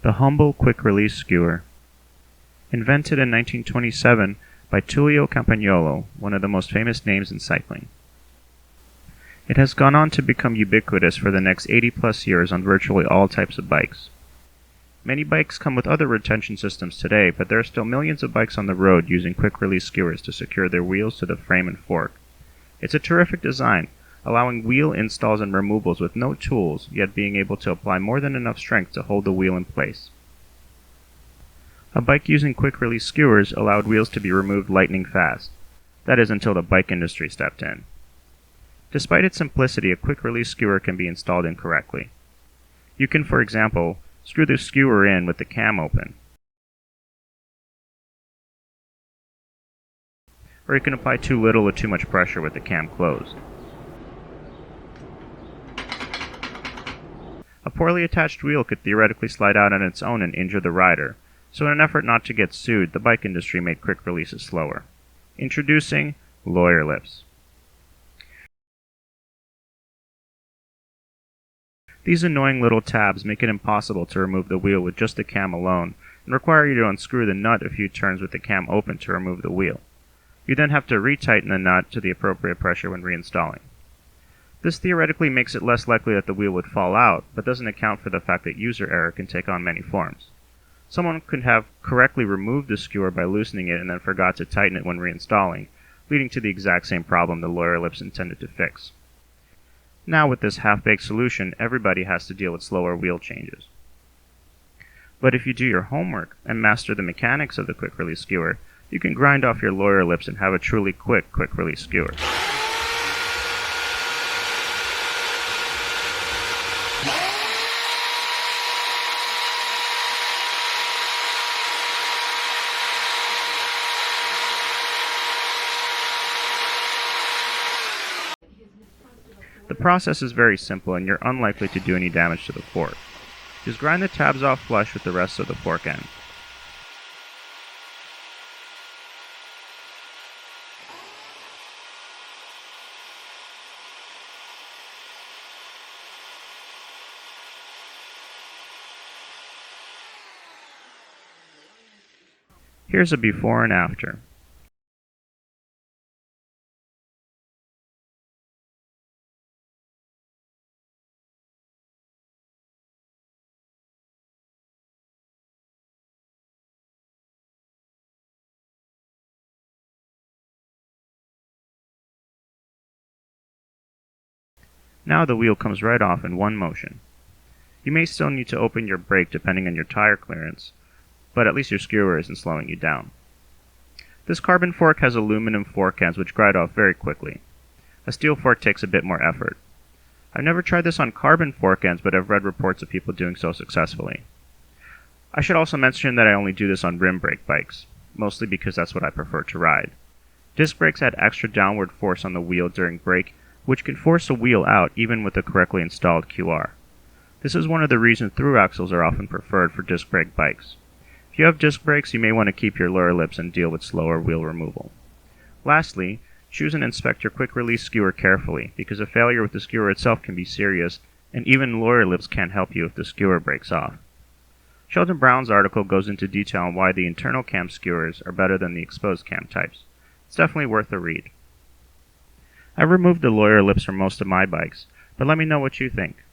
The humble quick-release skewer. Invented in 1927 by Tullio Campagnolo, one of the most famous names in cycling. It has gone on to become ubiquitous for the next 80-plus years on virtually all types of bikes. Many bikes come with other retention systems today, but there are still millions of bikes on the road using quick-release skewers to secure their wheels to the frame and fork. It's a terrific design, allowing wheel installs and removals with no tools, yet being able to apply more than enough strength to hold the wheel in place. A bike using quick-release skewers allowed wheels to be removed lightning fast. That is until the bike industry stepped in. Despite its simplicity, a quick-release skewer can be installed incorrectly. You can, for example, screw the skewer in with the cam open. Or you can apply too little or too much pressure with the cam closed. A poorly attached wheel could theoretically slide out on its own and injure the rider, so in an effort not to get sued, the bike industry made quick releases slower. Introducing lawyer lips. These annoying little tabs make it impossible to remove the wheel with just the cam alone, and require you to unscrew the nut a few turns with the cam open to remove the wheel. You then have to retighten the nut to the appropriate pressure when reinstalling. This theoretically makes it less likely that the wheel would fall out, but doesn't account for the fact that user error can take on many forms. Someone could have correctly removed the skewer by loosening it and then forgot to tighten it when reinstalling, leading to the exact same problem the lawyer lips intended to fix. Now with this half-baked solution, everybody has to deal with slower wheel changes. But if you do your homework and master the mechanics of the quick-release skewer, you can grind off your lawyer lips and have a truly quick-release skewer. The process is very simple and you're unlikely to do any damage to the fork. Just grind the tabs off flush with the rest of the fork end. Here's a before and after. Now the wheel comes right off in one motion. You may still need to open your brake depending on your tire clearance, but at least your skewer isn't slowing you down. This carbon fork has aluminum fork ends which grind off very quickly. A steel fork takes a bit more effort. I've never tried this on carbon fork ends, but I've read reports of people doing so successfully. I should also mention that I only do this on rim brake bikes, mostly because that's what I prefer to ride. Disc brakes add extra downward force on the wheel during brake, which can force a wheel out even with a correctly installed QR. This is one of the reasons through axles are often preferred for disc brake bikes. If you have disc brakes, you may want to keep your lawyer lips and deal with slower wheel removal. Lastly, choose and inspect your quick-release skewer carefully, because a failure with the skewer itself can be serious, and even lawyer lips can't help you if the skewer breaks off. Sheldon Brown's article goes into detail on why the internal cam skewers are better than the exposed cam types. It's definitely worth a read. I've removed the lawyer lips from most of my bikes, but let me know what you think.